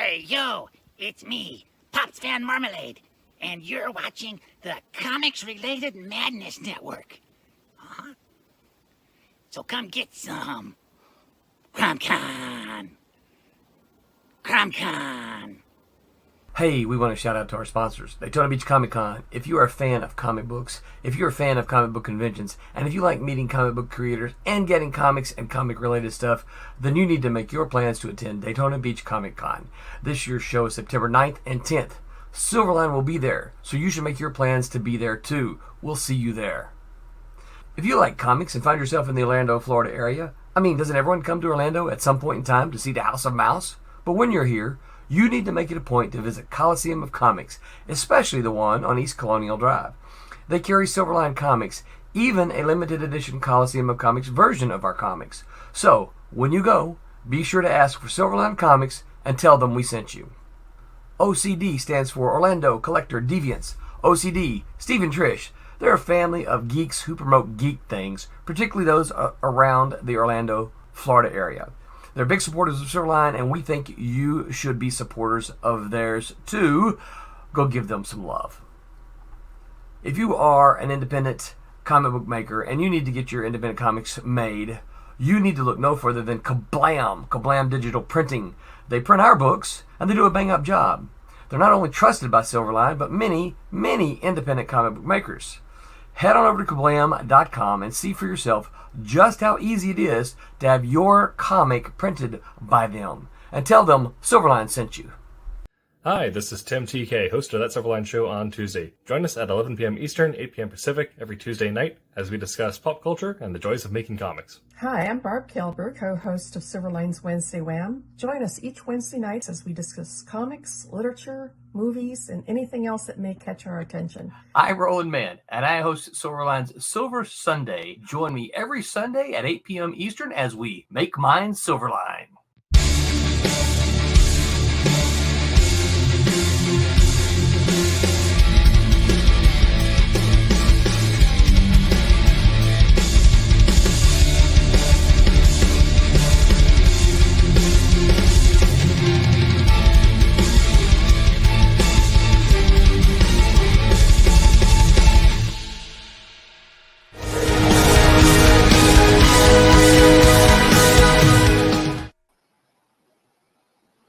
Hey, yo, it's me, Pops Van Marmalade, and you're watching the Comics-Related Madness Network. Uh-huh. So come get some. CromCon. CromCon. Hey, we want to shout out to our sponsors, Daytona Beach Comic Con. If you are a fan of comic books, if you're a fan of comic book conventions, and if you like meeting comic book creators and getting comics and comic related stuff, then you need to make your plans to attend Daytona Beach Comic Con. This year's show is September 9th and 10th. Silverline will be there, so you should make your plans to be there too. We'll see you there. If you like comics and find yourself in the Orlando, Florida area, doesn't everyone come to Orlando at some point in time to see the House of Mouse? But when you're here, you need to make it a point to visit Coliseum of Comics, especially the one on East Colonial Drive. They carry Silverline comics, even a limited edition Coliseum of Comics version of our comics. So, when you go, be sure to ask for Silverline Comics and tell them we sent you. OCD stands for Orlando Collector Deviants. OCD, Steve and Trish, they're a family of geeks who promote geek things, particularly those around the Orlando, Florida area. They're big supporters of Silverline, and we think you should be supporters of theirs too. Go give them some love. If you are an independent comic book maker and you need to get your independent comics made, you need to look no further than Kablam Digital Printing. They print our books, and they do a bang-up job. They're not only trusted by Silverline, but many, many independent comic book makers. Head on over to kablam.com and see for yourself just how easy it is to have your comic printed by them. And tell them Silverline sent you. Hi, this is Tim TK, host of That Silverline Show on Tuesday. Join us at 11 p.m. Eastern, 8 p.m. Pacific every Tuesday night as we discuss pop culture and the joys of making comics. Hi, I'm Barb Kilber, co-host of Silverline's Wednesday Wham. Join us each Wednesday night as we discuss comics, literature, movies, and anything else that may catch our attention. I'm Roland Mann, and I host Silverline's Silver Sunday. Join me every Sunday at 8 p.m. Eastern as we make mine Silverline.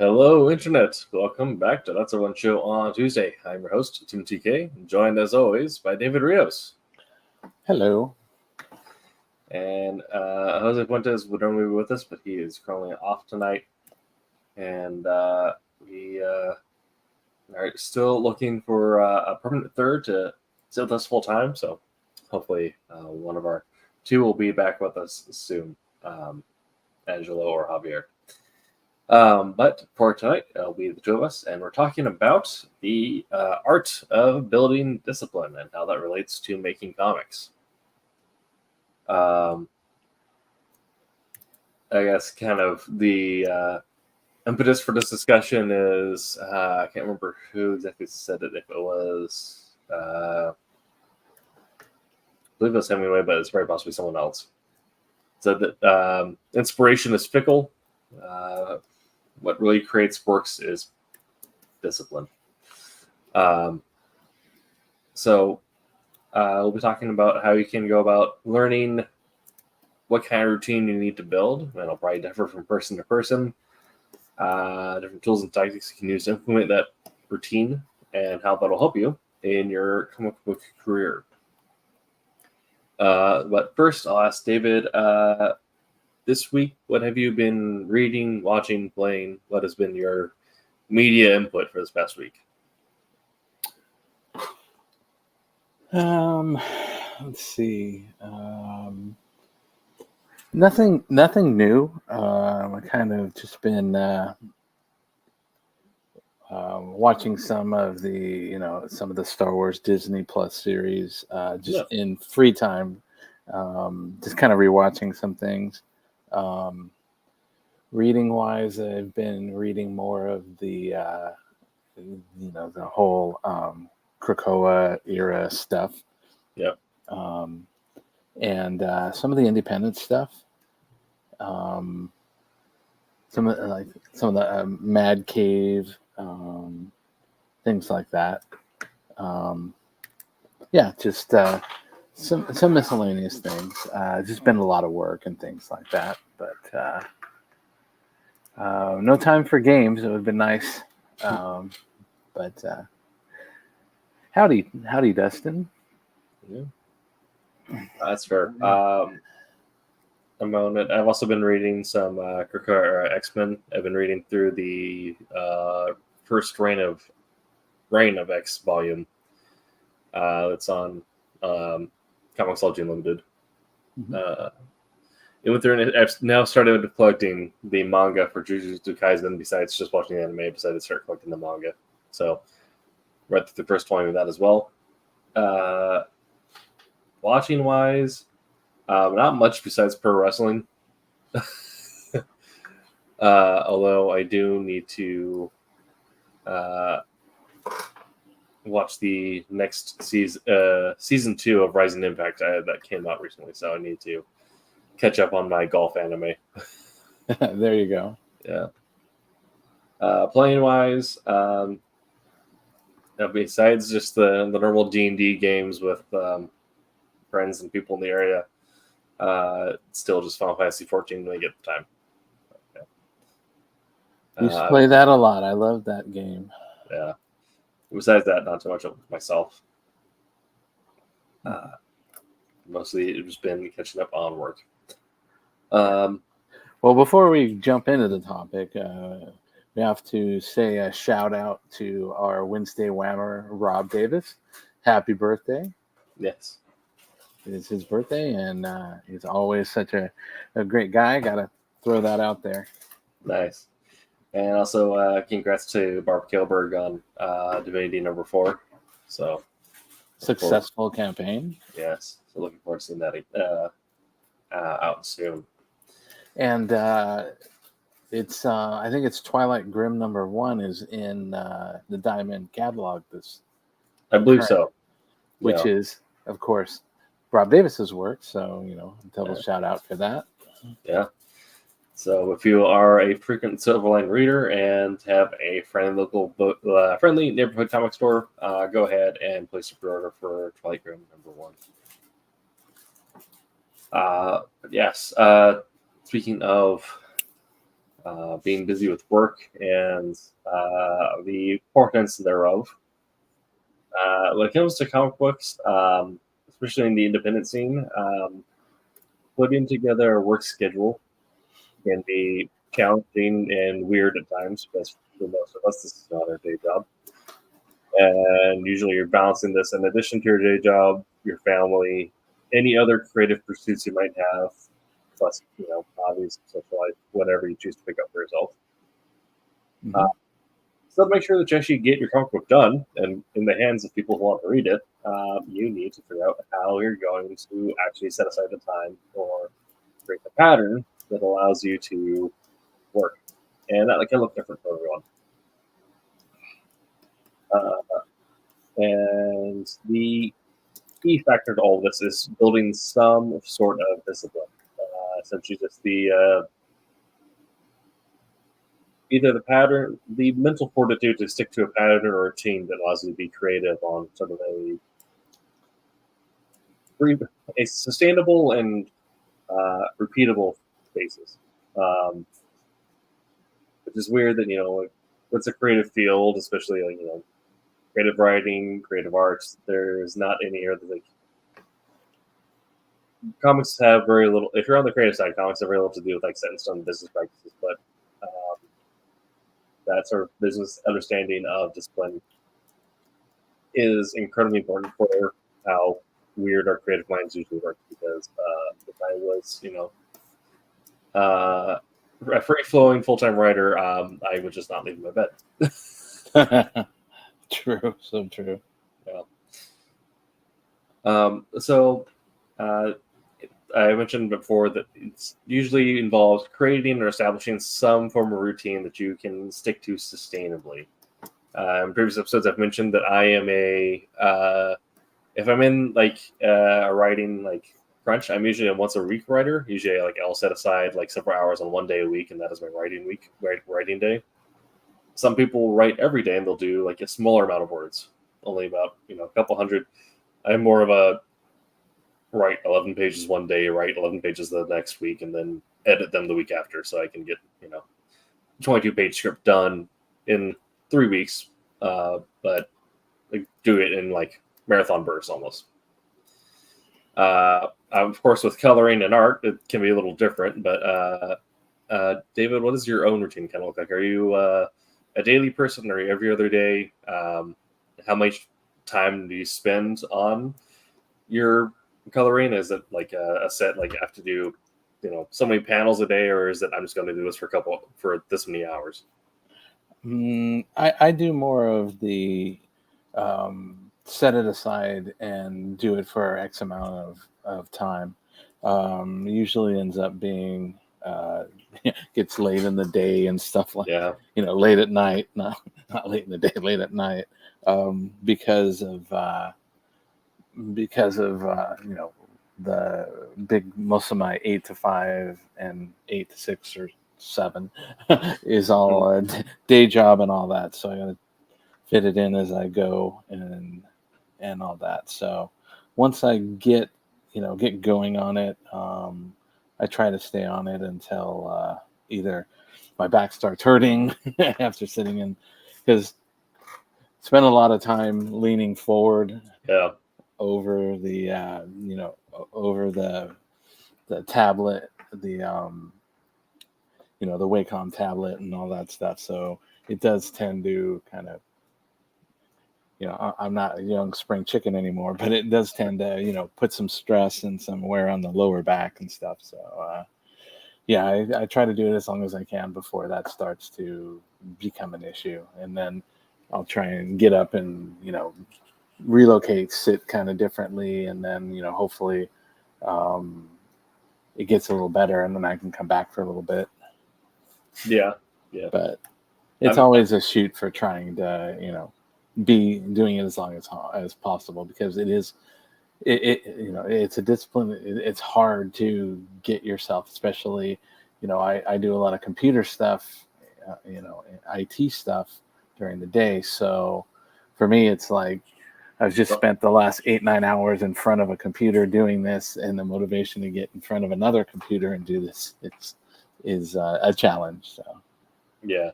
Hello, Internet. Welcome back to That's a One Show on Tuesday. I'm your host, Tim TK, joined as always by David Rios. Hello. And Jose Fuentes would normally be with us, but he is currently off tonight. And we are still looking for a permanent third to sit with us full time. So hopefully one of our two will be back with us soon, Angelo or Javier. But for tonight, it'll be the two of us, and we're talking about the art of building discipline and how that relates to making comics. I guess kind of the impetus for this discussion is, I can't remember who exactly said it, if it was, I believe it was Hemingway, but it's very possibly someone else. Said that inspiration is fickle. What really creates works is discipline. So we'll be talking about how you can go about learning what kind of routine you need to build. And it'll probably differ from person to person. Different tools and tactics you can use to implement that routine and how that'll help you in your comic book career. But first, I'll ask David, this week, what have you been reading, watching, playing? What has been your media input for this past week? Let's see. Nothing new. I kind of just been watching some of the Star Wars Disney Plus series in free time. Just kind of rewatching some things. Reading wise, I've been reading more of the whole Krakoa era stuff. Yep. And some of the independent stuff. some of the Mad Cave, things like that. Yeah, just some miscellaneous things. Just been a lot of work and things like that, but no time for games. It would have been nice, but howdy, Dustin. Yeah. That's fair. I've also been reading some X-Men. I've been reading through the first Reign of X volume. It's on Comixology Unlimited. It went through, and I've now started collecting the manga for Jujutsu Kaisen. Besides just watching the anime, I decided to start collecting the manga. So read through the first volume of that as well. Watching wise, not much besides pro wrestling. Although I do need to watch the next season 2 of Rising Impact that came out recently, so I need to catch up on my golf anime. There you go. Yeah. Playing wise, besides just the normal D&D games with friends and people in the area, still just Final Fantasy 14 when I get the time. You used to play that a lot. I love that game. Yeah. Besides that, not too much of myself. Mostly it's been catching up on work. Well, before we jump into the topic, we have to say a shout out to our Wednesday Whammer, Rob Davis. Happy birthday. Yes. It's his birthday, and he's always such a great guy. Got to throw that out there. Nice. And also, congrats to Barb Kilberg on Divinity number 4. So successful campaign. Yes. So looking forward to seeing that out soon. And it's I think it's Twilight Grim number 1 is in the Diamond catalog this. I believe so. Which is, of course, Rob Davis's work. So double shout out for that. Yeah. So if you are a frequent Silverline reader and have a friendly friendly neighborhood comic store, go ahead and place a pre-order for Twilight Grim number 1. Yes. Speaking of being busy with work and the importance thereof, when it comes to comic books, especially in the independent scene, putting together a work schedule can be challenging and weird at times, because for most of us, this is not our day job. And usually you're balancing this in addition to your day job, your family, any other creative pursuits you might have, plus, hobbies, social life, whatever you choose to pick up for yourself. Mm-hmm. So to make sure that you actually get your comic book done and in the hands of people who want to read it, you need to figure out how you're going to actually set aside the time or create a pattern that allows you to work. And that can look different for everyone. And the key factor to all of this is building some sort of discipline. Essentially just the either the pattern, the mental fortitude to stick to a pattern or a routine that allows you to be creative on sort of a sustainable and repeatable basis. Which is weird that, it's a creative field, especially creative writing, creative arts. There's not any other comics have very little. If you're on the creative side, comics have very little to do with set in stone business practices, but that sort of business understanding of discipline is incredibly important for how weird our creative minds usually work. Because if I was, a free-flowing full-time writer, I would just not leave my bed. True, so true. Yeah. I mentioned before that it usually involves creating or establishing some form of routine that you can stick to sustainably. In previous episodes, I've mentioned that I am if I'm in a writing crunch. I'm usually a once a week writer. Usually, like I'll set aside like several hours on one day a week, and that is my writing day. Some people write every day, and they'll do like a smaller amount of words, only about a couple hundred. I'm more of a write 11 pages one day, write 11 pages the next week, and then edit them the week after, so I can get 22-page script done in 3 weeks. But I do it in like marathon bursts almost. Of course, with coloring and art, it can be a little different. But David, what does your own routine kind of look like? Are you a daily person, or every other day? How much time do you spend on your coloring? Is it like a set, like you have to do so many panels a day, or is it I'm just going to do this for this many hours? I do more of the set it aside and do it for X amount of time. Usually ends up being gets late in the day and stuff like late at night, not late in the day, late at night, because of the most of my 8 to 5 and 8 to 6 or 7 is all a day job and all that. So I got to fit it in as I go and all that. So once I get going on it, I try to stay on it until either my back starts hurting after sitting in, because spend a lot of time leaning forward over the over the tablet, the the Wacom tablet and all that stuff. So it does tend to kind of, I'm not a young spring chicken anymore, but it does tend to, put some stress and some wear on the lower back and stuff. So, I try to do it as long as I can before that starts to become an issue. And then I'll try and get up and, relocate, sit kind of differently. And then, hopefully it gets a little better, and then I can come back for a little bit. Yeah. But it's always a shoot for trying to, be doing it as long as possible, because it's a discipline. It's hard to get yourself, especially, I do a lot of computer stuff, IT stuff during the day. So for me, it's like I've just spent the last 8-9 hours in front of a computer doing this, and the motivation to get in front of another computer and do this is a challenge. So yeah.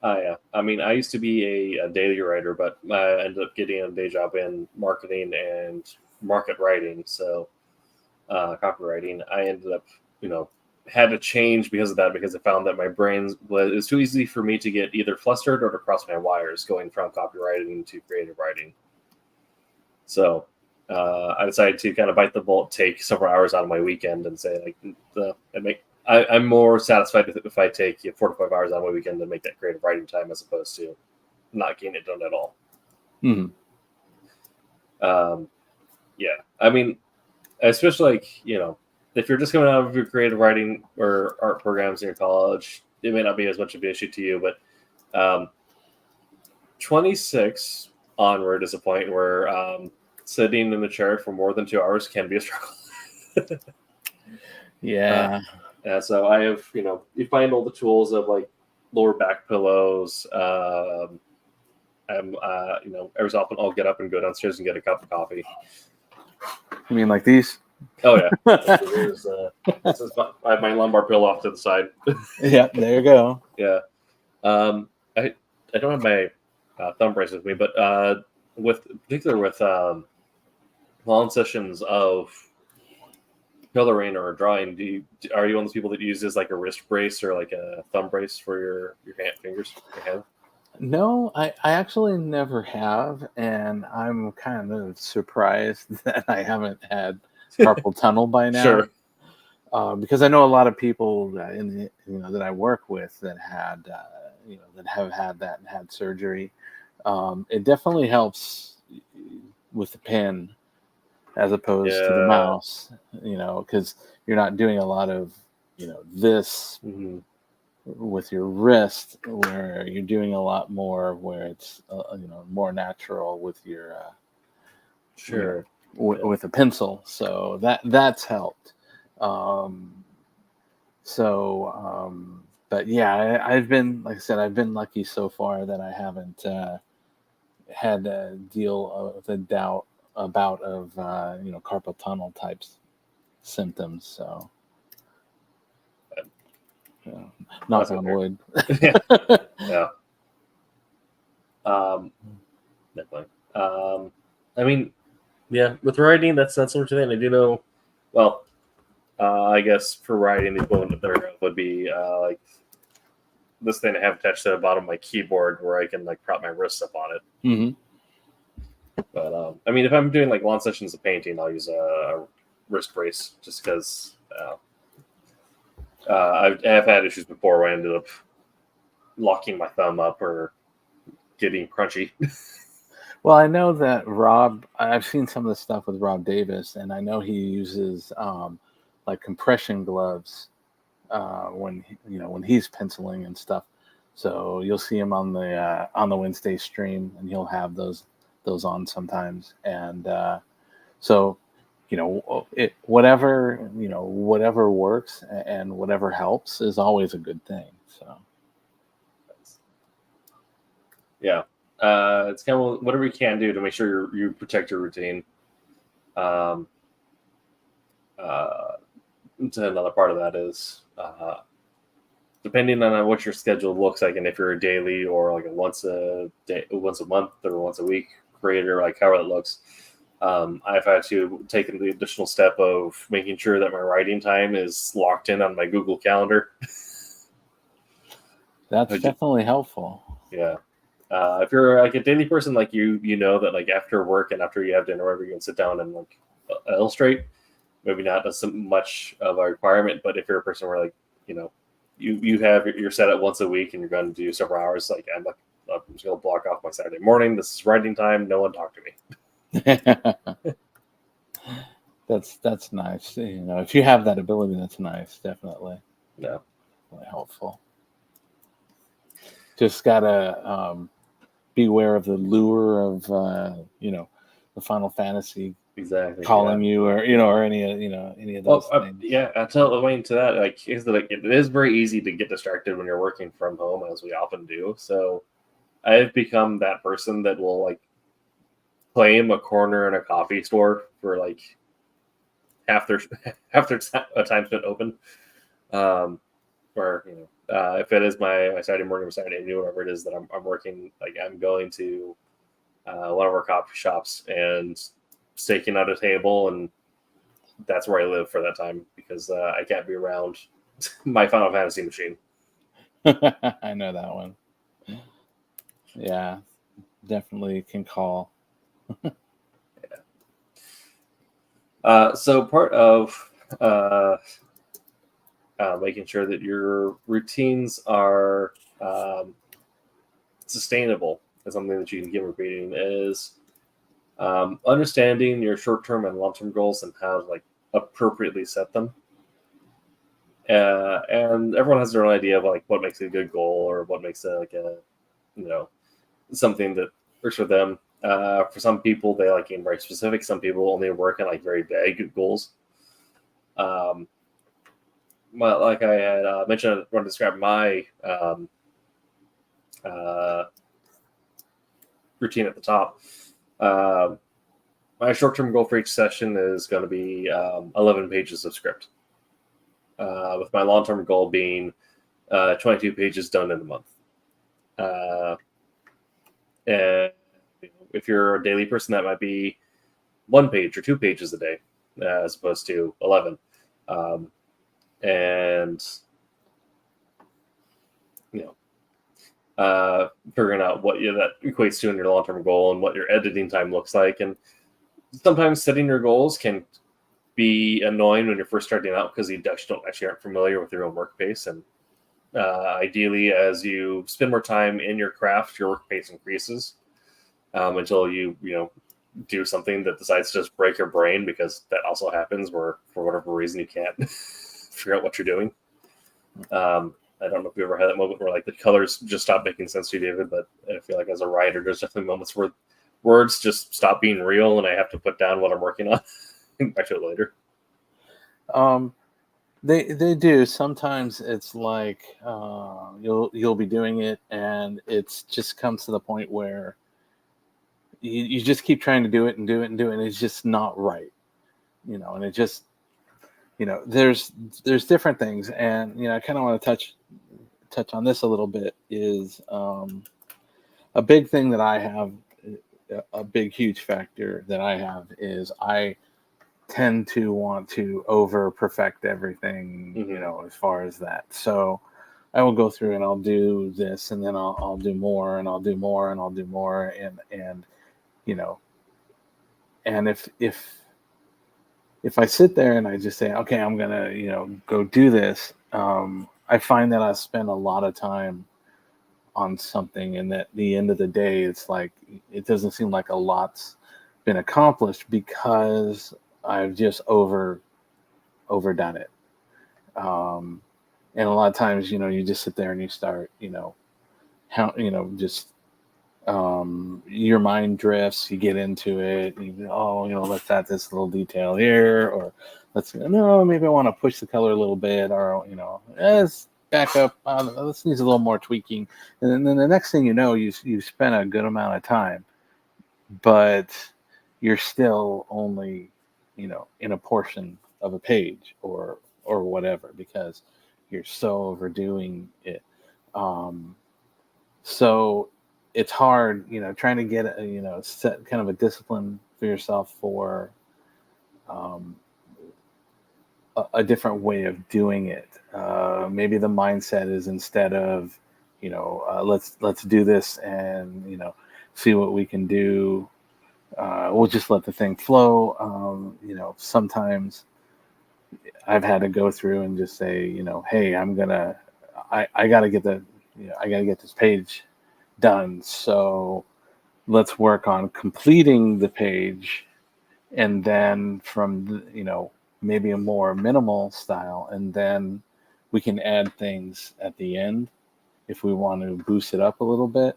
I mean, I used to be a daily writer, but I ended up getting a day job in marketing and market writing. So copywriting, I ended up, had to change because of that, because I found that my brain was too easy for me to get either flustered or to cross my wires going from copywriting to creative writing. So I decided to kind of bite the bullet, take several hours out of my weekend, and say I'm more satisfied if I take 4 to 5 hours on my weekend to make that creative writing time, as opposed to not getting it done at all. Mm-hmm. I mean, especially if you're just coming out of your creative writing or art programs in your college, it may not be as much of an issue to you, but 26 onward is a point where sitting in the chair for more than 2 hours can be a struggle. Yeah. So I have, you find all the tools of like lower back pillows. Every so often I'll get up and go downstairs and get a cup of coffee. You mean like these? Oh yeah. I have my lumbar pillow off to the side. Yeah, there you go. Yeah. I don't have my thumb brace with me, but particularly with long sessions of coloring or drawing, are you one of those people that uses like a wrist brace or like a thumb brace for your fingers, your hand? No, I actually never have, and I'm kind of surprised that I haven't had carpal tunnel by now. Sure. Because I know a lot of people that I work with that had that have had that and had surgery. It definitely helps with the pen as opposed to the mouse, because you're not doing a lot of this with your wrist, where you're doing a lot more where it's more natural with your Sure. with a pencil, so that's helped. But yeah, I've been, like I said, I've been lucky so far that I haven't had to deal with a bout of carpal tunnel types symptoms. So, knock on wood. Yeah. Definitely. I mean, yeah, with writing, that's not so much of thing. I do know. Well, I guess for writing, the equivalent there would be like this thing I have attached to the bottom of my keyboard where I can like prop my wrists up on it. Mm-hmm. But I mean, if I'm doing like long sessions of painting, I'll use a wrist brace just because I've had issues before where I ended up locking my thumb up or getting crunchy. Well, I know that I've seen some of the stuff with Rob Davis, and I know he uses like compression gloves when he's penciling and stuff. So you'll see him on the Wednesday stream, and he'll have those on sometimes. And so whatever works and whatever helps is always a good thing. So yeah, it's kind of whatever you can do to make sure you protect your routine. To another part of that is depending on what your schedule looks like, and if you're a daily or like a once a month or once a week creator, like however it looks. I've had to take the additional step of making sure that my writing time is locked in on my Google Calendar. That's definitely helpful. Yeah. If you're like a daily person, like you know that like after work and after you have dinner, wherever you can sit down and like illustrate, maybe not as much of a requirement, but if you're a person where like, you're set at once a week and you're going to do several hours, like I'm just going to block off my Saturday morning. This is writing time. No one talk to me. That's nice. If you have that ability, that's nice. Definitely. Yeah. Really helpful. Just gotta beware of the lure of the Final Fantasy calling you, or any of those things. Yeah, I tell Wayne to that. Like, it is very easy to get distracted when you're working from home, as we often do. So, I've become that person that will like claim a corner in a coffee store for like half their time spent open. Or if it is my Saturday morning or Saturday noon, whatever it is that I'm working, like I'm going to one of our coffee shops and staking out a table, and that's where I live for that time because I can't be around my Final Fantasy machine. I know that one. Yeah, definitely can call. So part of making sure that your routines are sustainable is something that you can keep repeating is understanding your short-term and long-term goals and how to like appropriately set them. And everyone has their own idea of like what makes a good goal or what makes it like a something that works for them. For some people, they like being very specific. Some people only work on like very vague goals. Well, like I had mentioned when I described my routine at the top, my short-term goal for each session is going to be 11 pages of script, with my long-term goal being 22 pages done in a month. And if you're a daily person, that might be 1 page or 2 pages a day, as opposed to 11. And figuring out what that equates to in your long-term goal and what your editing time looks like. And sometimes setting your goals can be annoying when you're first starting out because you aren't familiar with your own work pace. And ideally, as you spend more time in your craft, your work pace increases until you do something that decides to just break your brain, because that also happens where for whatever reason you can't figure out what you're doing. I don't know if you ever had that moment where like the colors just stop making sense to you, David, but I feel like as a writer, there's definitely moments where words just stop being real and I have to put down what I'm working on back to it later. They do. Sometimes it's like you'll be doing it, and it's just comes to the point where you just keep trying to do it and do it and do it, and it's just not right, and it just, there's different things, and I kind of want to touch on this a little bit. Is a big thing that I have, a big huge factor that I have is I tend to want to over perfect everything, as far as that. So I will go through and I'll do this, and then I'll do more, and I'll do more, and I'll do more, and and if I sit there and I just say, okay, I'm gonna go do this, I find that I spend a lot of time on something, and at the end of the day, it's like it doesn't seem like a lot's been accomplished because I've just overdone it. And a lot of times, you just sit there and you start, just your mind drifts. You get into it. And you go, let's add this little detail here, or maybe I want to push the color a little bit, or let's back up. This needs a little more tweaking. And then the next thing you know, you spent a good amount of time, but you're still only in a portion of a page or whatever, because you're so overdoing it. So it's hard, trying to get set kind of a discipline for yourself for a different way of doing it. Maybe the mindset is, instead of let's do this and see what we can do, we'll just let the thing flow. Sometimes I've had to go through and just say, hey, I gotta get this page done. So let's work on completing the page, and then from maybe a more minimal style, and then we can add things at the end if we want to boost it up a little bit,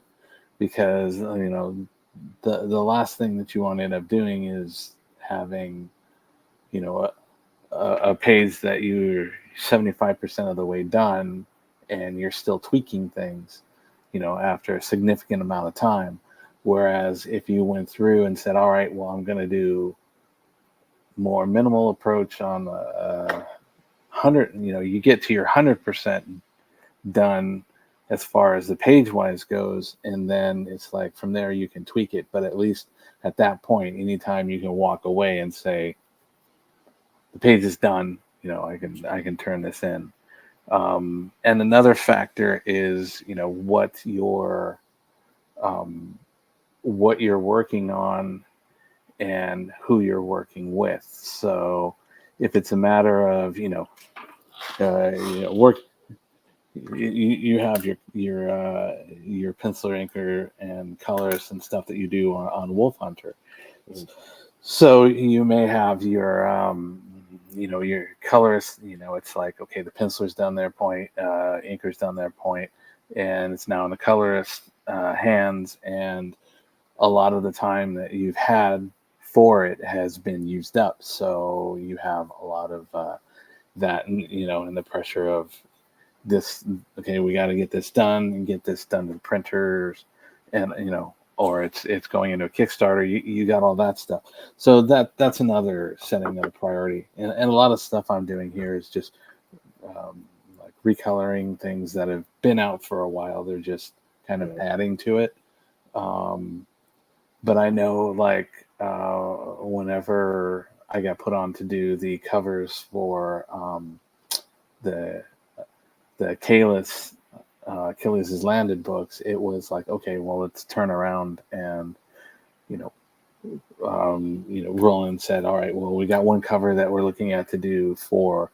because the last thing that you want to end up doing is having a page that you're 75% of the way done and you're still tweaking things after a significant amount of time. Whereas if you went through and said, all right, well, I'm going to do more minimal approach on 100, you get to your 100% done as far as the page wise goes, and then it's like from there you can tweak it. But at least at that point, anytime you can walk away and say, the page is done, I can turn this in. And another factor is what you're working on and who you're working with. So if it's a matter of work, you have your penciler, inker, and colors and stuff that you do on Wolf Hunter. So you may have your your colors. It's like, okay, the penciler's done their point, inker's done their point, and it's now in the colorist's hands. And a lot of the time that you've had for it has been used up. So you have a lot of that, and the pressure of this. Okay, we got to get this done and get this done to the printers, and or it's going into a Kickstarter. You got all that stuff. So that's another setting of a priority. And a lot of stuff I'm doing here is just like recoloring things that have been out for a while. They're just kind of adding to it. But I know, like, whenever I got put on to do the covers for the Kalis, Achilles' Landed books, it was like, okay, well, let's turn around and Roland said, all right, well, we got one cover that we're looking at to do for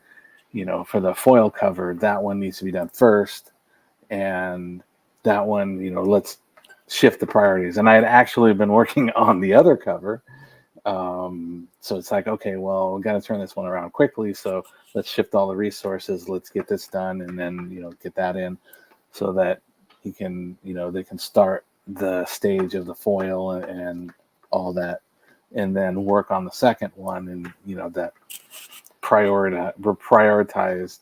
the foil cover. That one needs to be done first, and that one, let's shift the priorities. And I had actually been working on the other cover, so it's like, okay, well, we got to turn this one around quickly, so let's shift all the resources, let's get this done, and then get that in, so that he can they can start the stage of the foil and all that, and then work on the second one, and that prioritized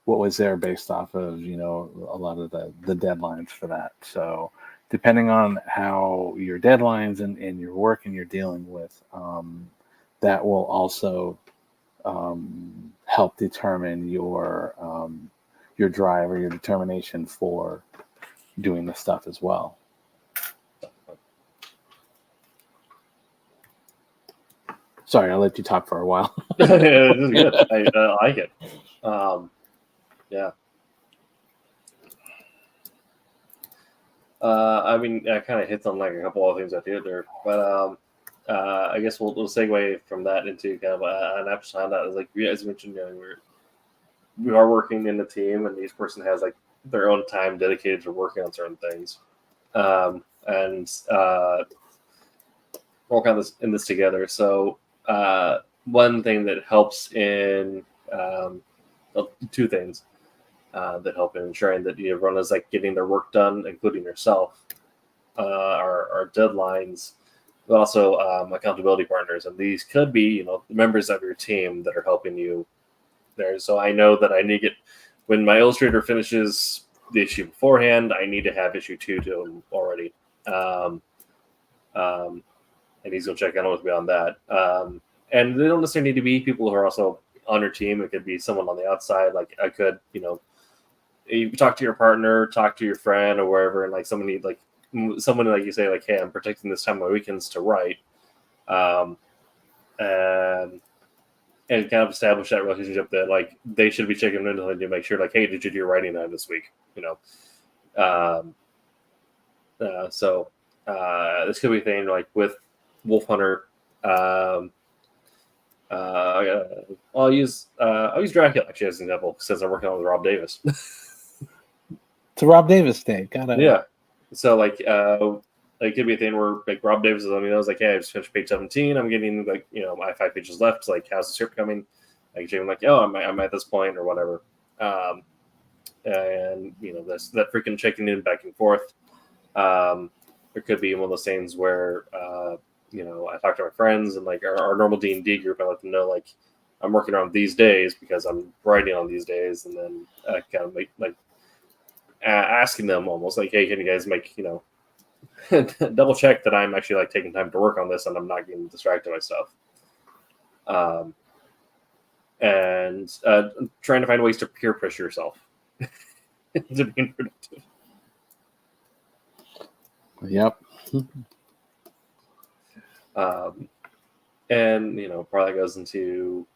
what was there based off of a lot of the deadlines for that. So depending on how your deadlines and your work and you're dealing with, that will also help determine your drive or your determination for doing the stuff as well. Sorry, I'll let you talk for a while. This is good. I like it. Yeah. I mean, I kind of hit on like a couple of things I did there, but I guess we'll segue from that into kind of an episode on that. Is like, as you mentioned, we are working in a team, and each person has like their own time dedicated to working on certain things, and work on this together. So one thing that helps in two things that help in ensuring that everyone is like getting their work done, including yourself, are deadlines, but also accountability partners. And these could be, the members of your team that are helping you there. So I know that I need to get, when my illustrator finishes the issue beforehand, I need to have issue 2 to him already. And he's going to check in with me on that. And they don't necessarily need to be people who are also on your team. It could be someone on the outside. Like I could, you talk to your partner, talk to your friend or wherever, and like someone like you say, like, hey, I'm protecting this time on my weekends to write. And kind of establish that relationship that like they should be checking in to make sure, like, hey, did you do your writing time this week? So this could be a thing like with Wolf Hunter. I'll use Dracula actually as an example since I'm working on with Rob Davis. It's a Rob Davis day. Yeah. So like it could be a thing where like Rob Davis is letting me know, like, hey, I just finished page 17. I'm getting like, I have 5 pages left. Like, how's the script coming? Like, Jamie, like, oh, I'm at this point or whatever. And that's that freaking checking in back and forth. It could be one of those things where I talk to my friends and like our normal D&D group. I let them know like I'm working on these days because I'm writing on these days, and then kind of like asking them almost like, hey, can you guys make double check that I'm actually like taking time to work on this and I'm not getting distracted by stuff. And trying to find ways to peer pressure yourself into being productive. Yep. And part of that goes into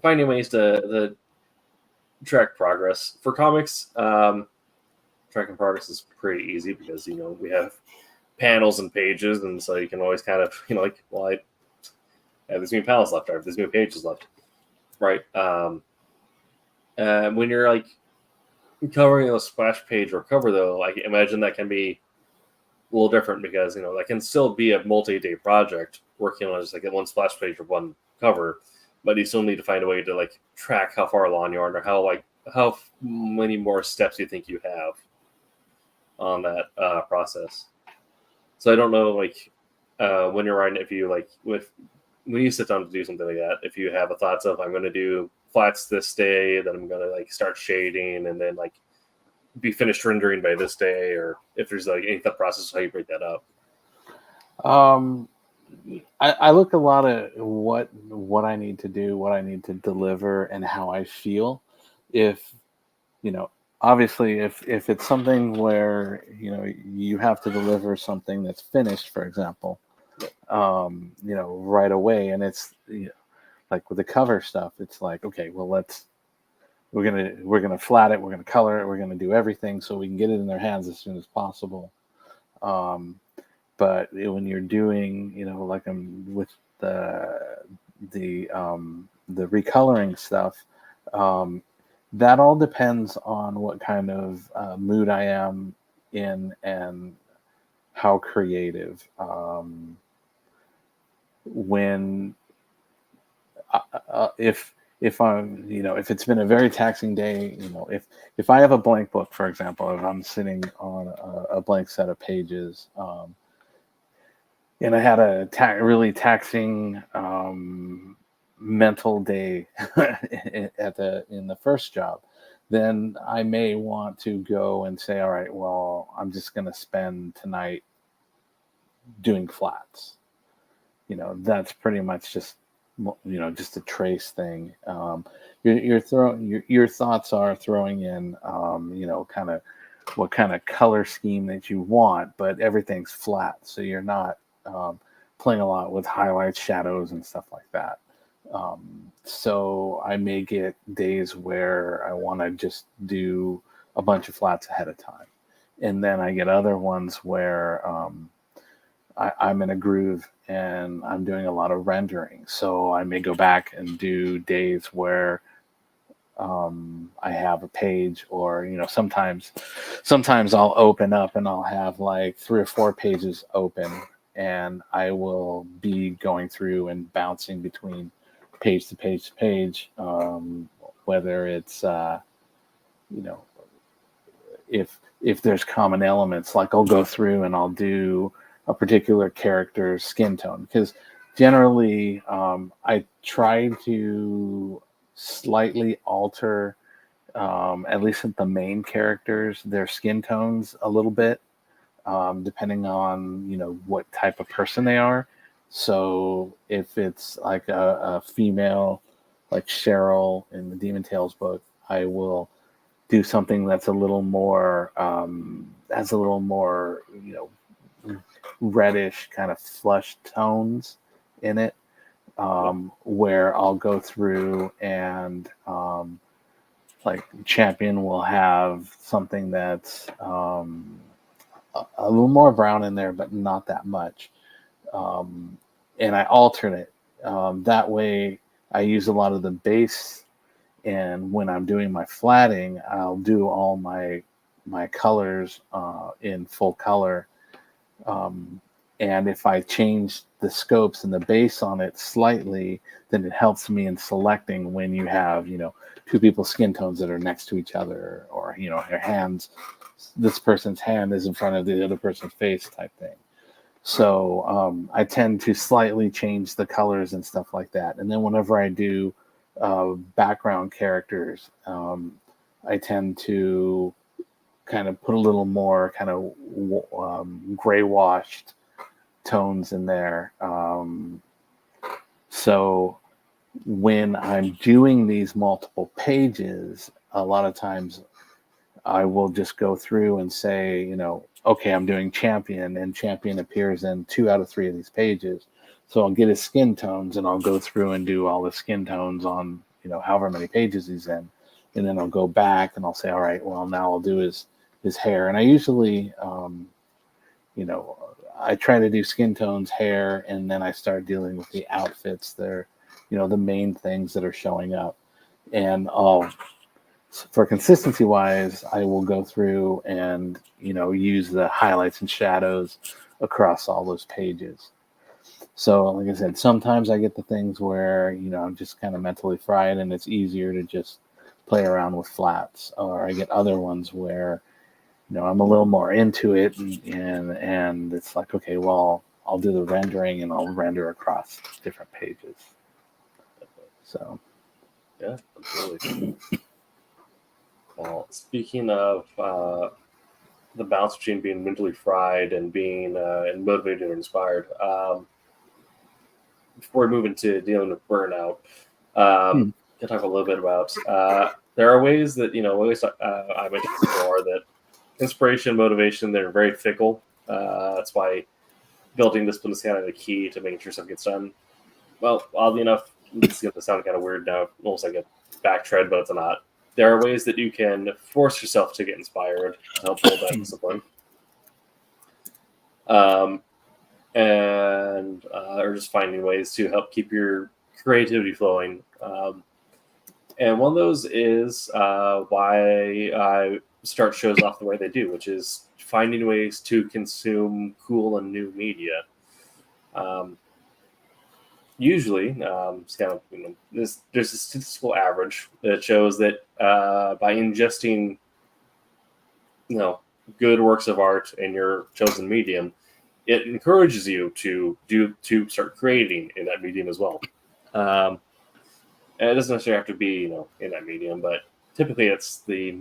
finding ways to track progress for comics. Tracking progress is pretty easy because we have panels and pages, and so you can always kind of like, well, I have these many panels left, I have these many pages left, right? When you're like covering a splash page or cover, though, like imagine that can be a little different because that can still be a multi-day project working on just like one splash page or one cover, but you still need to find a way to like track how far along you are or how many more steps you think you have on that process. So I don't know, like when you're writing, if you like when you sit down to do something like that, if you have a thoughts of I'm going to do flats this day, then I'm going to like start shading and then like be finished rendering by this day, or if there's like any thought process how you break that up. I look a lot at what I need to do, what I need to deliver, and how I feel. If obviously if it's something where you have to deliver something that's finished, for example, right away, and it's like with the cover stuff, it's like, okay, well, we're gonna flat it, we're gonna color it, we're gonna do everything so we can get it in their hands as soon as possible. But when you're doing, like I'm with the recoloring stuff, that all depends on what kind of mood I am in and how creative. When if I'm, if it's been a very taxing day, if I have a blank book, for example, if I'm sitting on a blank set of pages, and I had a really taxing mental day in the first job, then I may want to go and say, all right, well, I'm just going to spend tonight doing flats. That's pretty much just just a trace thing. Your thoughts are throwing in kind of what kind of color scheme that you want, but everything's flat, so you're not playing a lot with highlights, shadows, and stuff like that. So I may get days where I want to just do a bunch of flats ahead of time, and then I get other ones where I'm in a groove and I'm doing a lot of rendering. So I may go back and do days where I have a page, or sometimes I'll open up and I'll have like 3 or 4 pages open, and I will be going through and bouncing between page to page to page, whether it's if there's common elements, like I'll go through and I'll do a particular character's skin tone, because generally I try to slightly alter, at least the main characters, their skin tones a little bit, depending on what type of person they are. So if it's like a female, like Cheryl in the Demon Tales book, I will do something that's a little more has a little more reddish kind of flush tones in it, where I'll go through and like Champion will have something that's a little more brown in there, but not that much, and I alternate that way. I use a lot of the base, and when I'm doing my flatting, I'll do all my colors in full color. And if I change the scopes and the base on it slightly, then it helps me in selecting when you have, 2 people's skin tones that are next to each other, or, their hands, this person's hand is in front of the other person's face type thing. So I tend to slightly change the colors and stuff like that. And then whenever I do background characters, I tend to kind of put a little more kind of gray washed tones in there. So when I'm doing these multiple pages, a lot of times I will just go through and say, okay, I'm doing Champion, and Champion appears in 2 out of 3 of these pages. So I'll get his skin tones, and I'll go through and do all the skin tones on, however many pages he's in. And then I'll go back and I'll say, all right, well, now I'll do his hair. And I usually, I try to do skin tones, hair, and then I start dealing with the outfits. They're, the main things that are showing up. And for consistency wise, I will go through and, use the highlights and shadows across all those pages. So like I said, sometimes I get the things where, I'm just kind of mentally fried and it's easier to just play around with flats. Or I get other ones where, I'm a little more into it, and it's like, okay, well, I'll do the rendering and I'll render across different pages. So, yeah, absolutely. Well, speaking of the balance between being mentally fried and being and motivated or inspired, before we move into dealing with burnout, can talk a little bit about there are ways that I mentioned before that inspiration, motivation, they're very fickle. That's why building discipline is kind of the key to making sure stuff gets done. Well, oddly enough, this is going to sound kind of weird now, almost like a backtread, but it's not. There are ways that you can force yourself to get inspired to help build that discipline. Or just finding ways to help keep your creativity flowing. And one of those is why I start shows off the way they do, which is finding ways to consume cool and new media. Usually, it's kind of there's a statistical average that shows that by ingesting good works of art in your chosen medium, it encourages you to start creating in that medium as well. And it doesn't necessarily have to be in that medium, but typically it's the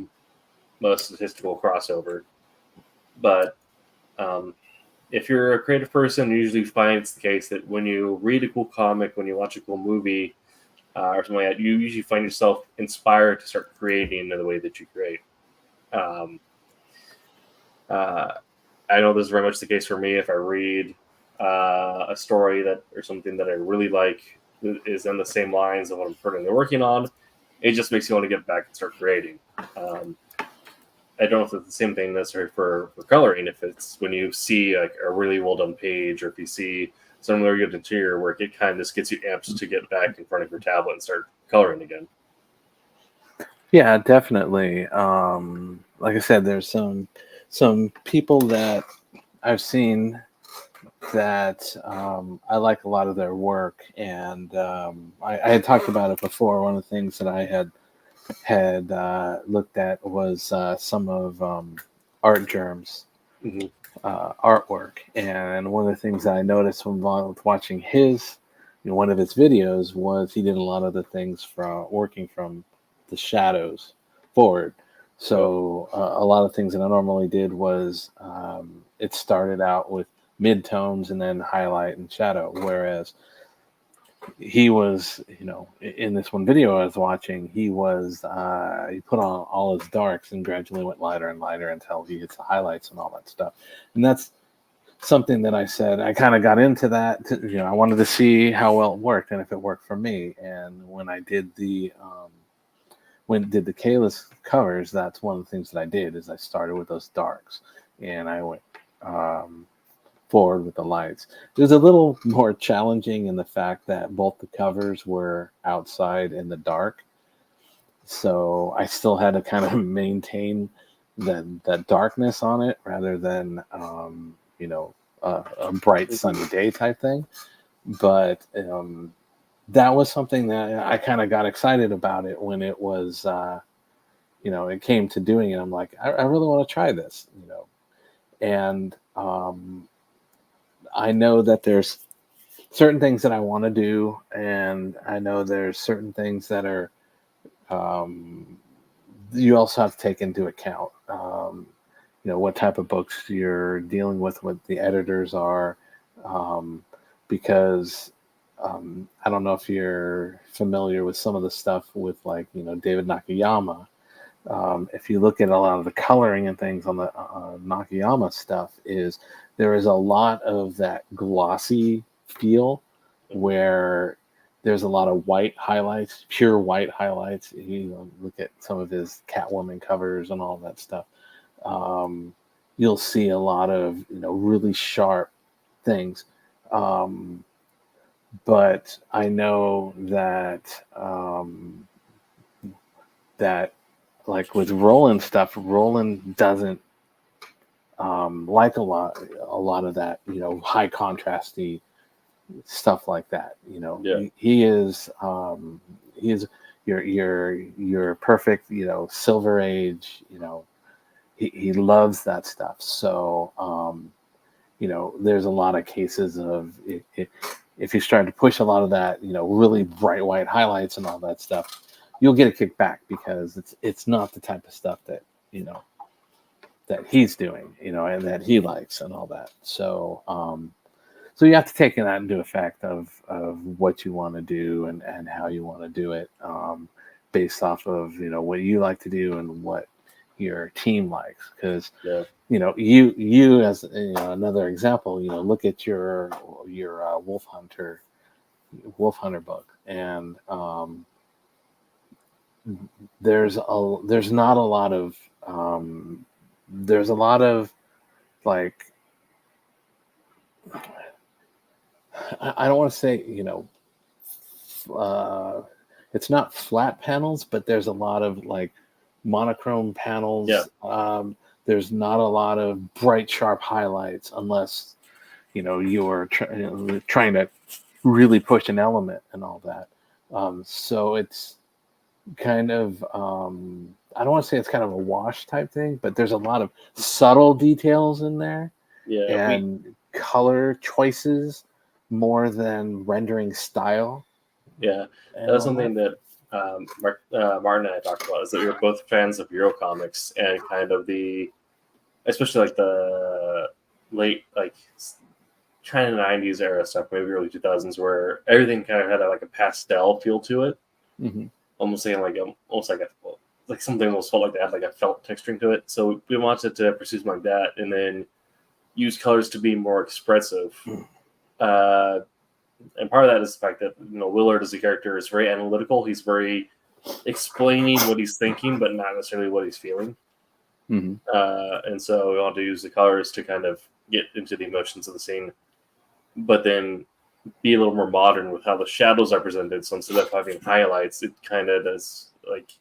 most statistical crossover. But if you're a creative person, you usually find it's the case that when you read a cool comic, when you watch a cool movie, or something like that, you usually find yourself inspired to start creating in the way that you create. Um, I know this is very much the case for me. If I read a story or something that I really like that is in the same lines of what I'm currently working on, it just makes you want to get back and start creating. I don't know if it's the same thing necessarily for coloring. If it's when you see like a really well done page, or if you see some really good interior work, it kind of just gets you amped to get back in front of your tablet and start coloring again. Yeah, definitely. Like I said, there's some people that I've seen that I like a lot of their work, and I had talked about it before. One of the things that I had looked at was some of Art Germ's artwork, and one of the things that I noticed when watching his, one of his videos was he did a lot of the things from working from the shadows forward. So a lot of things that I normally did was it started out with mid-tones and then highlight and shadow, whereas he was, in this one video I was watching, he put on all his darks and gradually went lighter and lighter until he hits the highlights and all that stuff. And that's something that I said I kind of got into that. I wanted to see how well it worked and if it worked for me. And when I did the Kalis covers, that's one of the things that I did is I started with those darks and I went forward with the lights. It was a little more challenging in the fact that both the covers were outside in the dark, so I still had to kind of maintain that darkness on it rather than a bright sunny day type thing. But that was something that I kind of got excited about it when it was it came to doing it. I'm like, I really want to try this, and I know that there's certain things that I want to do, and I know there's certain things that are you also have to take into account. What type of books you're dealing with, what the editors are, because I don't know if you're familiar with some of the stuff with David Nakayama. If you look at a lot of the coloring and things on the Nakayama stuff, there is a lot of that glossy feel where there's a lot of white highlights, pure white highlights. Look at some of his Catwoman covers and all that stuff. You'll see a lot of really sharp things. But I know that like with Roland stuff, Roland doesn't like a lot of that, high contrasty stuff like that. Yeah. He is your perfect, Silver Age. He loves that stuff. So there's a lot of cases of if you start to push a lot of that, really bright white highlights and all that stuff, you'll get a kickback because it's not the type of stuff that that he's doing, and that he likes and all that. So so you have to take that into effect of what you want to do and how you want to do it, based off of what you like to do and what your team likes. Because you as another example, look at your Wolf Hunter book, and there's not a lot of there's a lot of like, I don't want to say it's not flat panels, but there's a lot of like monochrome panels. Yeah. There's not a lot of bright sharp highlights unless you're trying to really push an element and all that. So it's kind of I don't want to say it's kind of a wash type thing, but there's a lot of subtle details in there. Yeah. And color choices more than rendering style. Yeah, And that was all something that Martin and I talked about, is that we were both fans of Euro comics and kind of especially like the late, like China 90s era stuff, maybe early 2000s, where everything kind of had like a pastel feel to it, Mhm. almost saying like something almost felt like they had like a felt texturing to it. So we wanted to pursue something like that, and then use colors to be more expressive. And part of that is the fact that Willard as a character is very analytical. He's very explaining what he's thinking, but not necessarily what he's feeling. Mhm. And so we want to use the colors to kind of get into the emotions of the scene, but then be a little more modern with how the shadows are presented. So instead of having highlights, it kind of does like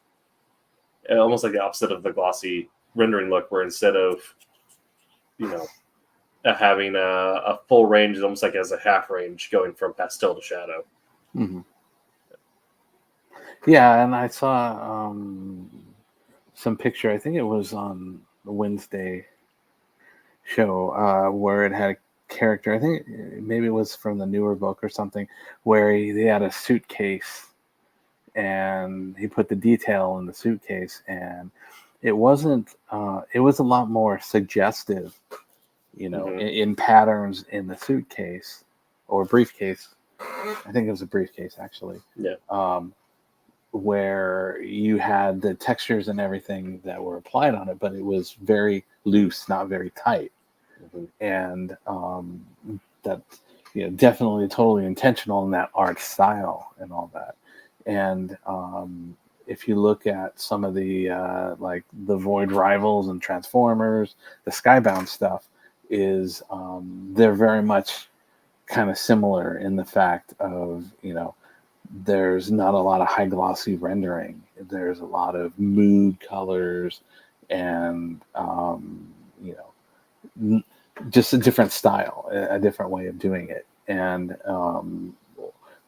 almost like the opposite of the glossy rendering look, where instead of having a full range, it's almost like as a half range going from pastel to shadow. Mhm. Yeah, and I saw some picture. I think it was on the Wednesday show where it had a character. I think maybe it was from the newer book or something, where they had a suitcase and he put the detail in the suitcase, and it wasn't. It was a lot more suggestive, in patterns in the suitcase or briefcase. I think it was a briefcase actually. Yeah. Where you had the textures and everything that were applied on it, but it was very loose, not very tight. Mm-hmm. And that definitely totally intentional in that art style and all that. And if you look at some of the like the Void Rivals and Transformers, the Skybound stuff is they're very much kind of similar in the fact of there's not a lot of high glossy rendering. There's a lot of mood colors and just a different style, a different way of doing it. And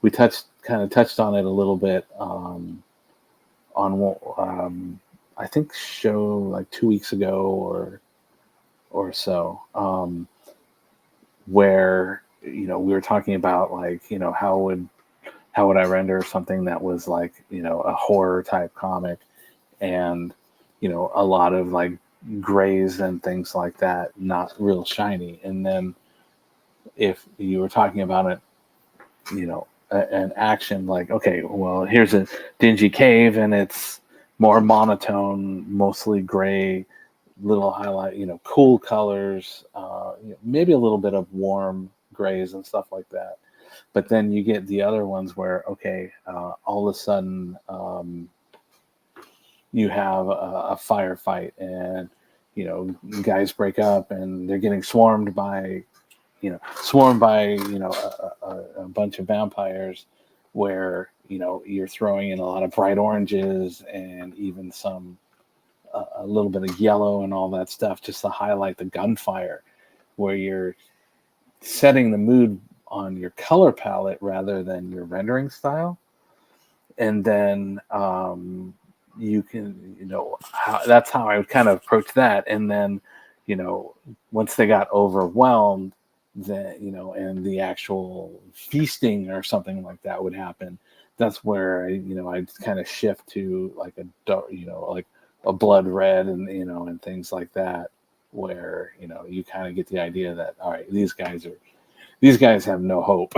we kind of touched on it a little bit on I think show like 2 weeks ago or so, where we were talking about like how would I render something that was like a horror type comic, and a lot of like grays and things like that, not real shiny. And then if you were talking about it, an action like, okay, well, here's a dingy cave and it's more monotone, mostly gray, little highlight, cool colors, maybe a little bit of warm grays and stuff like that. But then you get the other ones where, okay, all of a sudden you have a firefight, and guys break up and they're getting swarmed by a bunch of vampires, where you're throwing in a lot of bright oranges and even some a little bit of yellow and all that stuff just to highlight the gunfire, where you're setting the mood on your color palette rather than your rendering style. And then you can that's how I would kind of approach that. And then once they got overwhelmed, then and the actual feasting or something like that would happen, that's where I'd kind of shift to like a dark, like a blood red, and and things like that, where you kind of get the idea that, all right, these guys have no hope.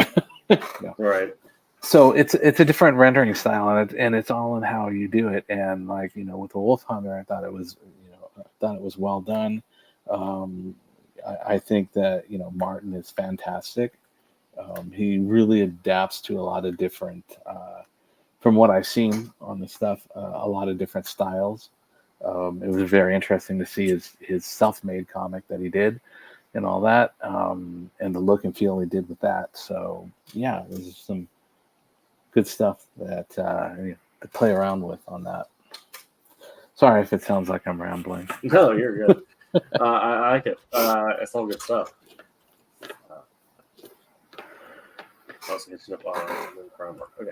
Right. So it's a different rendering style, and it's all in how you do it. And like with the Wolf Hunter, I thought it was well done. I think that Martin is fantastic. He really adapts to a lot of different, from what I've seen on the stuff, a lot of different styles. It was very interesting to see his self-made comic that he did and all that, and the look and feel he did with that. So yeah, there's some good stuff that to play around with on that. Sorry if it sounds like I'm rambling. No, you're good. I like it. It's all good stuff. Also catching up on the groundwork. Okay.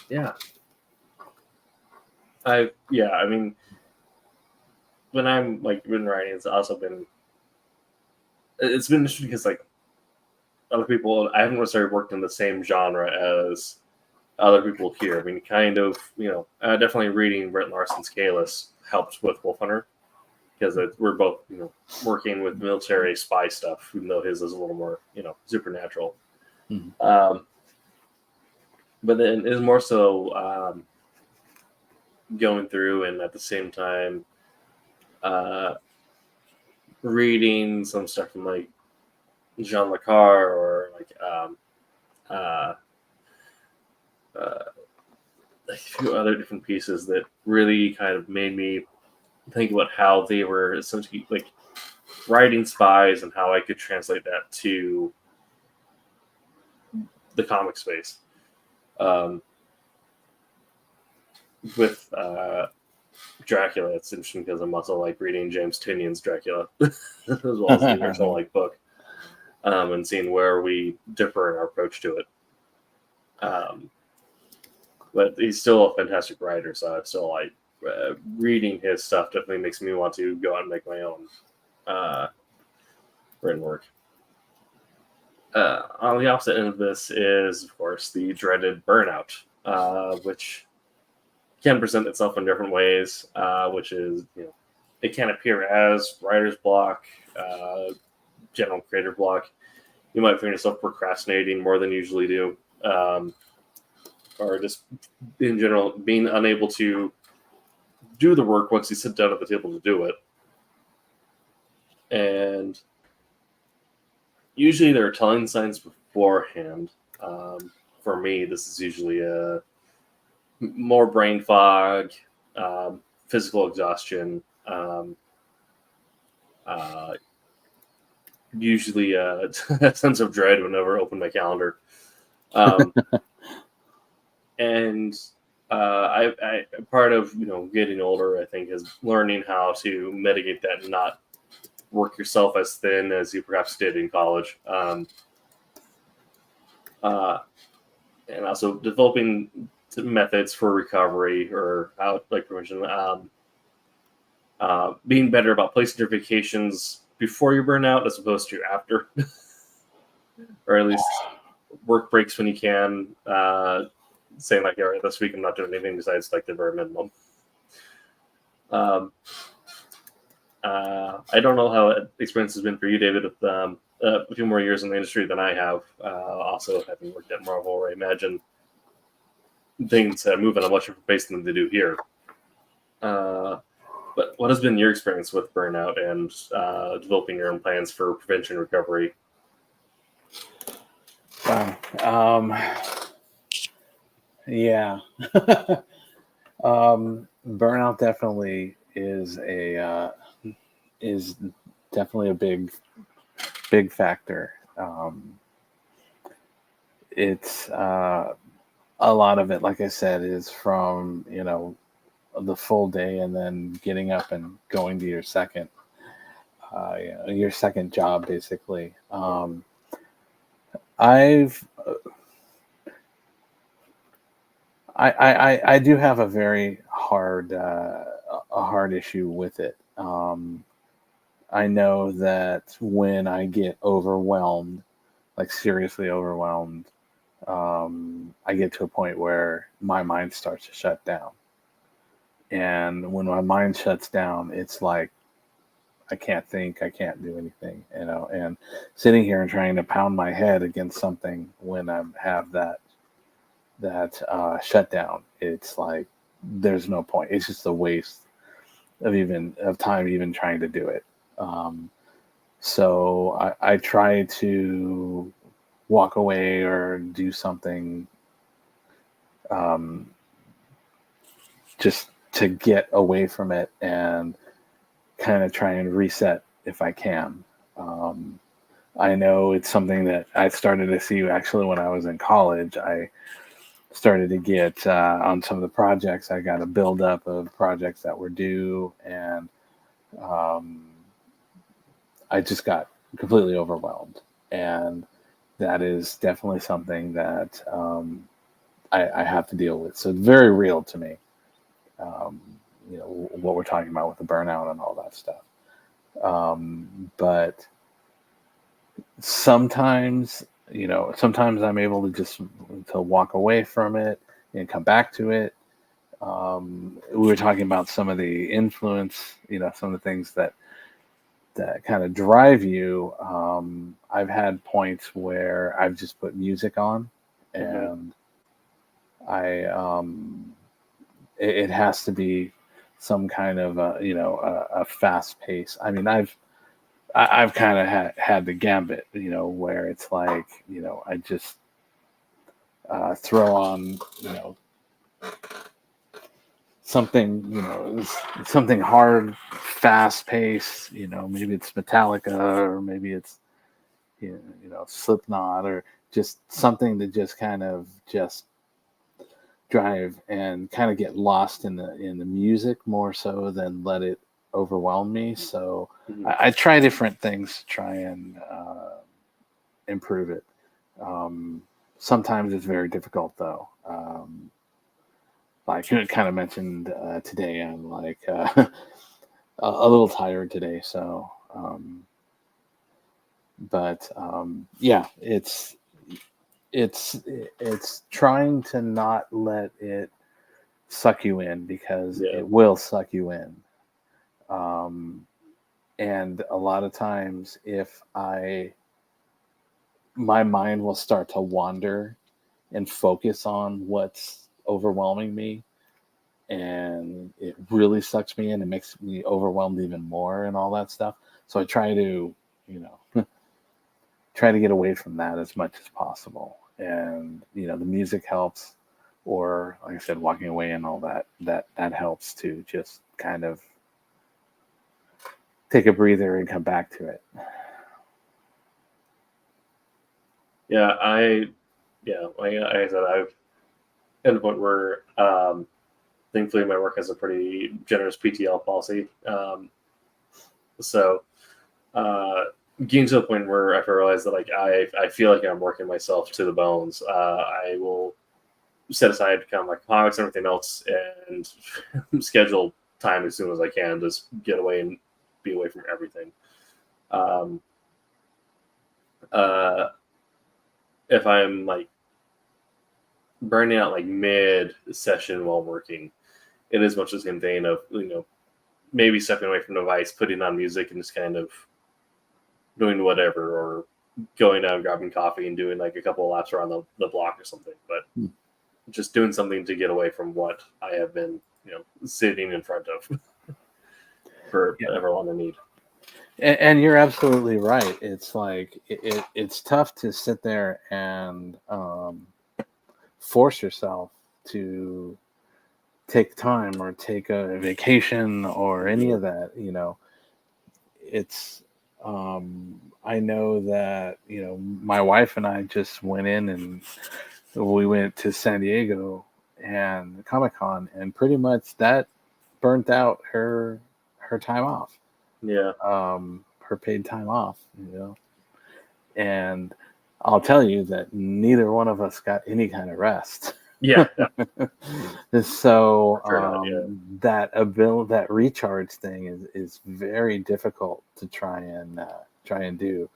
Yeah. I mean, when I'm like been writing, it's been interesting because like other people, I haven't necessarily worked in the same genre as other people here. I mean, kind of, definitely reading Brent Larson's Kalis helped with Wolf Hunter because we're both, working with military spy stuff, even though his is a little more, supernatural. Mhm. But then it's more so going through and at the same time reading some stuff from like Jean Le Carre or like uh, a few other different pieces that really kind of made me think about how they were essentially like writing spies and how I could translate that to the comic space. With Dracula, it's interesting because I'm also like reading James Tynion's Dracula as well as the original like book, and seeing where we differ in our approach to it. But he's still a fantastic writer, so I'm still like reading his stuff definitely makes me want to go out and make my own written work. On the opposite end of this is, of course, the dreaded burnout, which can present itself in different ways, which is, it can appear as writer's block, general creative block. You might find yourself procrastinating more than you usually do, or just in general being unable to do the work once you sit down at the table to do it. And usually there are telling signs beforehand. For me, this is usually more brain fog, physical exhaustion, usually a sense of dread whenever I open my calendar. And I part of getting older, I think, is learning how to mitigate that and not work yourself as thin as you perhaps did in college. And also developing methods for recovery or how, like prevention, being better about placing your vacations before you burn out as opposed to after, or at least work breaks when you can. Saying like, all right, this week I'm not doing anything besides like the bare minimum. I don't know how that experience has been for you, David, with a few more years in the industry than I have. Also, having worked at Marvel, where I imagine things move at a much different pace than they do here. But what has been your experience with burnout and developing your own plans for prevention and recovery? Yeah. Burnout definitely is definitely a big factor. It's a lot of it, like I said, is from the full day and then getting up and going to your second job, basically. I do have a very hard issue with it. I know that when I get overwhelmed, like seriously overwhelmed, I get to a point where my mind starts to shut down. And when my mind shuts down, it's like I can't think, I can't do anything, and sitting here and trying to pound my head against something when I have that shutdown, it's like there's no point. It's just a waste of time even trying to do it. So I try to walk away or do something just to get away from it and kind of try and reset if I can. I know it's something that I started to see actually when I was in college. I started to get on some of the projects. I got a buildup of projects that were due, and I just got completely overwhelmed. And that is definitely something that I have to deal with. So it's very real to me. what we're talking about with the burnout and all that stuff. But sometimes I'm able to just to walk away from it and come back to it. We were talking about some of the influence, some of the things that kind of drive you. I've had points where I've just put music on, and it has to be some kind of a fast pace. I mean, I've kind of had the gambit, where it's like, I just throw on, something hard, fast paced, maybe it's Metallica, or maybe it's, Slipknot, or just something to just kind of just drive and kind of get lost in the music more so than let it overwhelm me. So I try different things to try and improve it. Sometimes it's very difficult though. Like you kind of mentioned today, I'm like a little tired today. So, yeah, it's trying to not let it suck you in, because it will suck you in. And a lot of times my mind will start to wander and focus on what's overwhelming me, and it really sucks me in. It makes me overwhelmed even more and all that stuff. So I try to, try to get away from that as much as possible. And, the music helps, or like I said, walking away and all that helps to just kind of take a breather and come back to it. Yeah, like I said, I've at a point where thankfully my work has a pretty generous PTL policy. So getting to the point where I realize that like I feel like I'm working myself to the bones. I will set aside kind of like comics and everything else and schedule time as soon as I can, just get away and be away from everything. If I'm like burning out like mid session while working, it is much the same vein of, maybe stepping away from the device, putting on music and just kind of doing whatever, or going down, grabbing coffee and doing like a couple of laps around the block or something, but just doing something to get away from what I have been, sitting in front of for ever long I need. And you're absolutely right. It's like it's tough to sit there and force yourself to take time or take a vacation or any of that. It's I know that my wife and I just went in and we went to San Diego and Comic-Con, and pretty much that burnt out her time off. Yeah. Her paid time off, and I'll tell you that neither one of us got any kind of rest. Yeah. So that recharge thing is very difficult to try and do.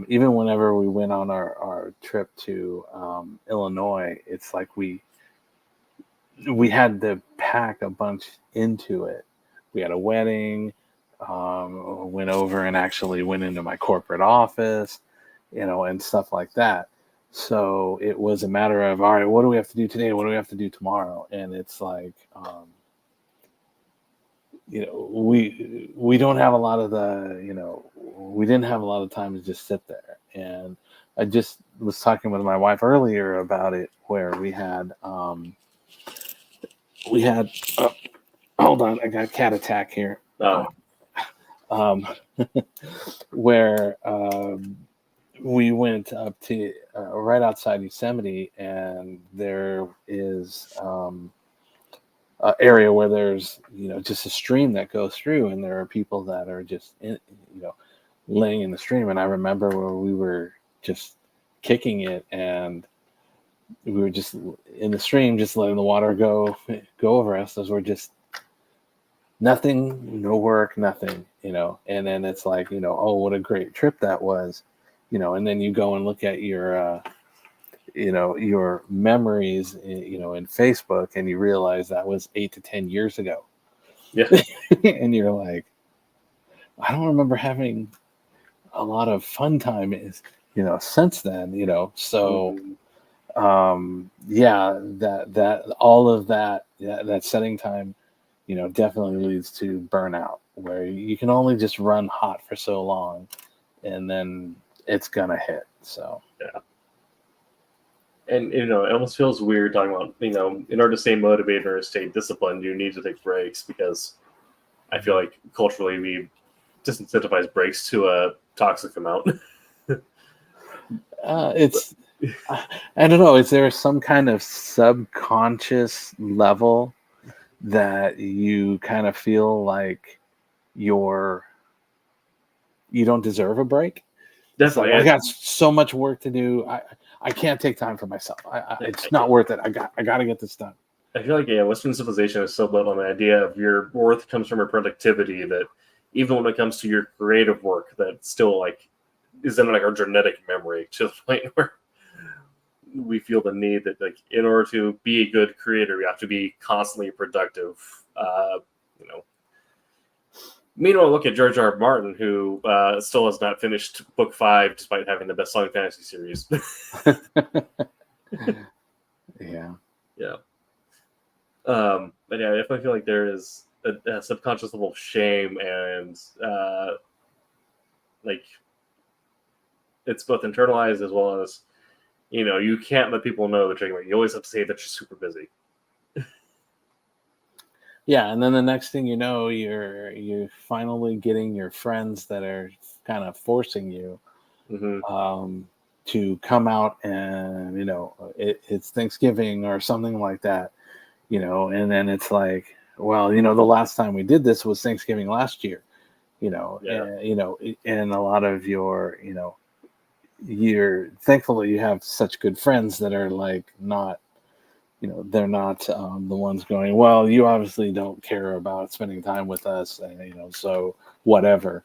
Even whenever we went on our trip to Illinois, it's like we had to pack a bunch into it. We had a wedding. Went over and actually went into my corporate office, and stuff like that. So it was a matter of, all right, what do we have to do today? What do we have to do tomorrow? And it's like, we don't have a lot of we didn't have a lot of time to just sit there. And I just was talking with my wife earlier about it, where we had, hold on, I got a cat attack here. Oh. Where we went up to right outside Yosemite, and there is an area where there's just a stream that goes through, and there are people that are just laying in the stream. And I remember where we were just kicking it, and we were just in the stream, just letting the water go over us, as we're just nothing, no work, nothing, and then it's like, oh, what a great trip that was, and then you go and look at your your memories, in Facebook, and you realize that was 8 to 10 years ago. Yeah. And you're like, I don't remember having a lot of fun time since then, so yeah, that all of that setting time, definitely leads to burnout, where you can only just run hot for so long, and then it's gonna hit. So yeah. And it almost feels weird talking about, in order to stay motivated or stay disciplined, you need to take breaks, because I feel like culturally we disincentivize breaks to a toxic amount. it's I don't know. Is there some kind of subconscious level that you kind of feel like you don't deserve a break? It's like, Definitely. I got so much work to do. I can't take time for myself. It's not worth it. I got to get this done. I feel like Western civilization is so built on the idea of your worth comes from your productivity, that even when it comes to your creative work, that still like is in like our genetic memory, to the point where we feel the need that, like, in order to be a good creator, we have to be constantly productive. You know. Meanwhile, look at George R. R. Martin, who still has not finished book 5, despite having the best-selling fantasy series. Yeah. Yeah. But yeah, I definitely feel like there is a subconscious level of shame, and like it's both internalized as well as, you can't let people know that you're. You always have to say that you're super busy. Yeah, and then the next thing you know, you're finally getting your friends that are kind of forcing you to come out, and it's Thanksgiving or something like that, and then it's like, well, the last time we did this was Thanksgiving last year, Yeah. and a lot of you're thankfully you have such good friends that are like not. They're not the ones going, well, you obviously don't care about spending time with us, and, so whatever,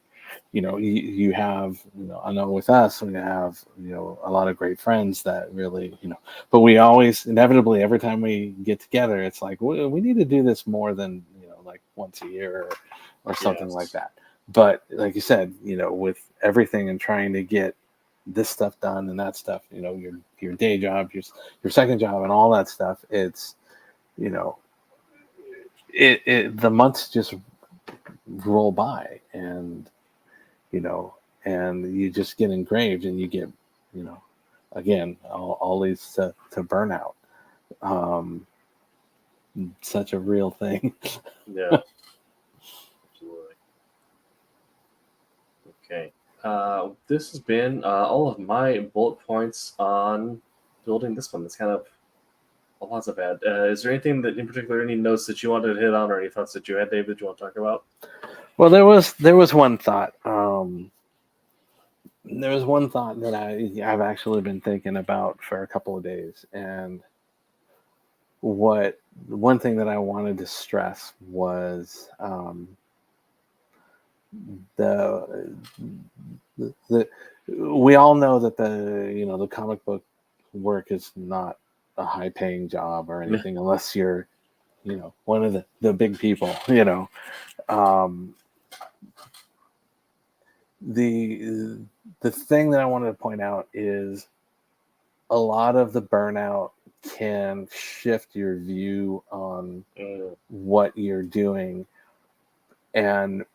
you have, I know with us, we have, a lot of great friends that really, but we always inevitably, every time we get together, it's like, we need to do this more than, like once a year or something like that. But like you said, with everything and trying to get this stuff done and that stuff, your day job, your second job, and all that stuff, it's the months just roll by, and and you just get engraved, and you get again, all leads to burnout. Such a real thing. Yeah. Absolutely. Okay. This has been all of my bullet points on building this one. It's kind of lots of bad. Is there anything that in particular, any notes that you wanted to hit on, or any thoughts that you had, David, you want to talk about? Well, there was one thought. There was one thought that I've actually been thinking about for a couple of days, and one thing that I wanted to stress was the we all know that the comic book work is not a high paying job or anything, unless you're one of the big people. Um, the thing that I wanted to point out is a lot of the burnout can shift your view on what you're doing, and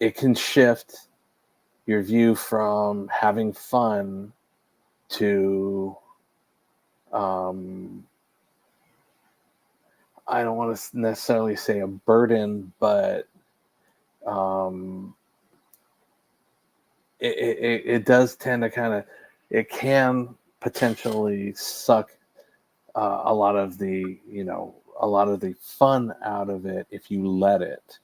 it can shift your view from having fun to I don't want to necessarily say a burden, but it does tend to it can potentially suck a lot of the fun out of it if you let it.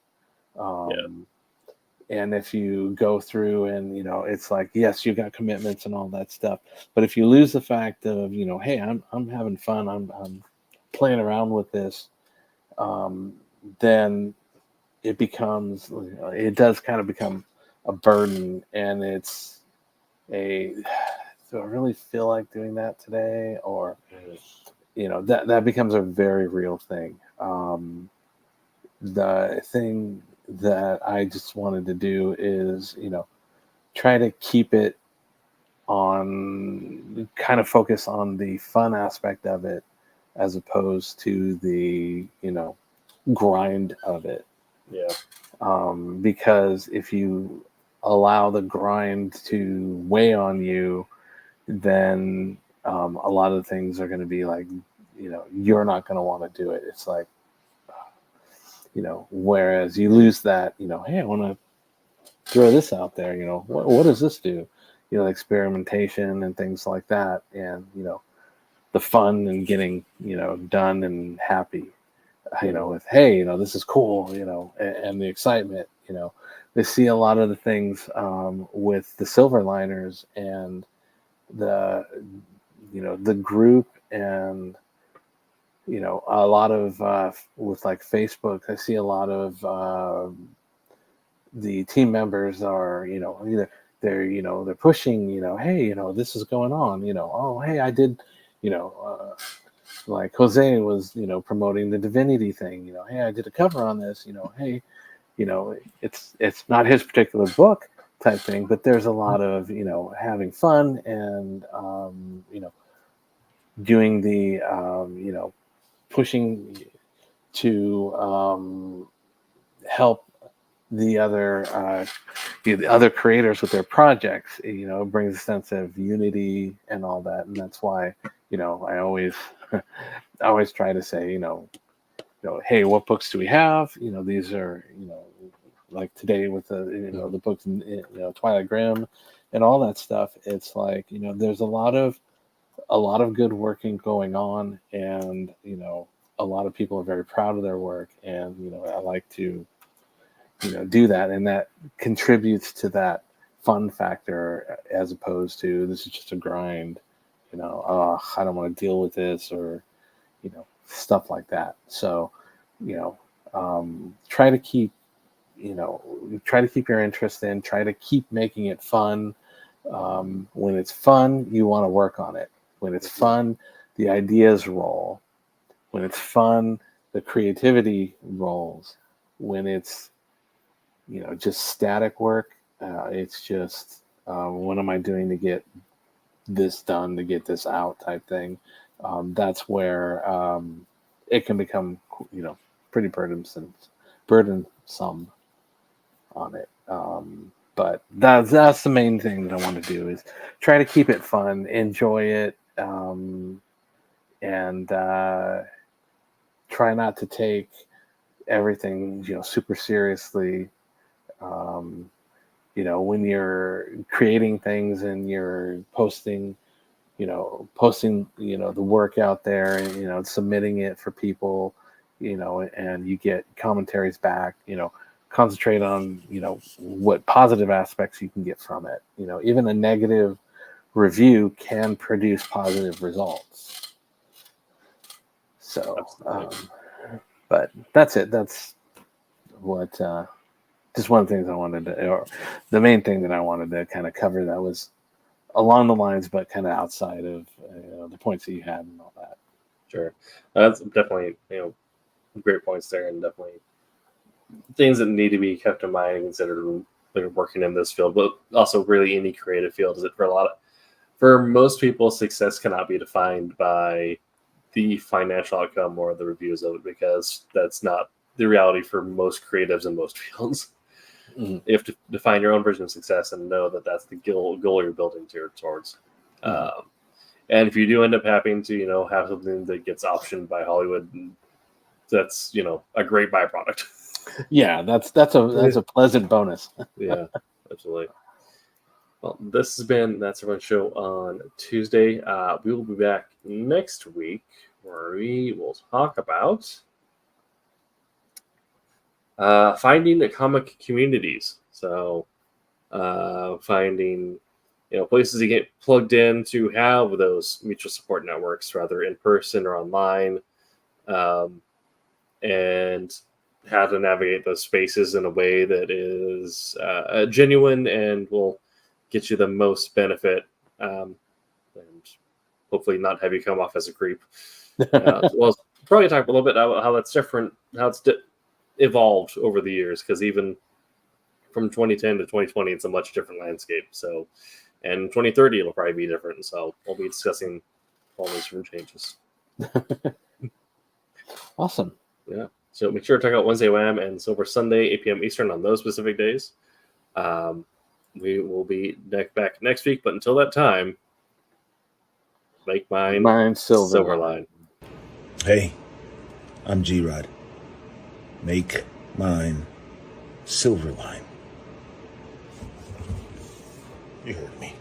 and if you go through and, it's like, yes, you got commitments and all that stuff, but if you lose the fact of, hey, I'm having fun, I'm playing around with this, then it becomes, it does kind of become a burden, and it's a, do I really feel like doing that today? Or, that becomes a very real thing. The thing that I just wanted to do is, try to keep it on, kind of focus on the fun aspect of it, as opposed to the, grind of it. Yeah. Because if you allow the grind to weigh on you, then a lot of things are going to be like, you're not going to want to do it. It's like, whereas you lose that, hey, I want to throw this out there, what does this do? Experimentation and things like that. And, the fun and getting, done and happy, with, hey, this is cool, and the excitement, they see a lot of the things with the Silverliners and the, the group, and, a lot of, with like Facebook, I see a lot of the team members are, either they're pushing, hey, this is going on, oh, hey, I did, like Jose was, promoting the Divinity thing, hey, I did a cover on this, hey, it's not his particular book type thing, but there's a lot of, having fun and, doing the, pushing to help the other creators with their projects. It brings a sense of unity and all that, and that's why I always I always try to say hey, what books do we have? These are like today with the the books in Twilight Grim and all that stuff. It's like there's a lot of good working going on, and a lot of people are very proud of their work, and I like to do that, and that contributes to that fun factor, as opposed to this is just a grind, I don't want to deal with this, or stuff like that. So try to keep your interest in, try to keep making it fun. When it's fun, you want to work on it. When it's fun, the ideas roll. When it's fun, the creativity rolls. When it's just static work, it's just what am I doing to get this done, to get this out type thing. That's where it can become pretty burdensome on it. But that's the main thing that I want to do, is try to keep it fun, enjoy it, and try not to take everything super seriously. When you're creating things and you're posting the work out there, and submitting it for people, and you get commentaries back, concentrate on what positive aspects you can get from it. Even a negative review can produce positive results. So but that's it. That's what just one of the things I wanted to, or the main thing that I wanted to kind of cover, that was along the lines, but kind of outside of the points that you had and all that. Sure. That's definitely, great points there, and definitely things that need to be kept in mind and considered when they're working in this field, but also really any creative field. Is it for most people, success cannot be defined by the financial outcome or the reviews of it, because that's not the reality for most creatives in most fields. Mm-hmm. You have to define your own version of success and know that that's the goal you're building towards. Mm-hmm. And if you do end up having to, have something that gets optioned by Hollywood, that's, a great byproduct. Yeah, that's a pleasant bonus. Yeah, absolutely. Well, this has been That's Everyone's Show on Tuesday. We will be back next week, where we will talk about finding the comic communities. So finding places to get plugged in to have those mutual support networks, whether in person or online, and how to navigate those spaces in a way that is genuine and will get you the most benefit, and hopefully not have you come off as a creep. Well, probably talk a little bit about how that's different, how it's evolved over the years, because even from 2010 to 2020, it's a much different landscape. So, and 2030, it'll probably be different. So we'll be discussing all those different changes. Awesome. Yeah. So make sure to check out Wednesday Wham and Silver Sunday, 8 p.m. Eastern on those specific days. We will be back next week, but until that time, make mine Silverline. Hey, I'm G-Rod. Make mine Silverline. You heard me.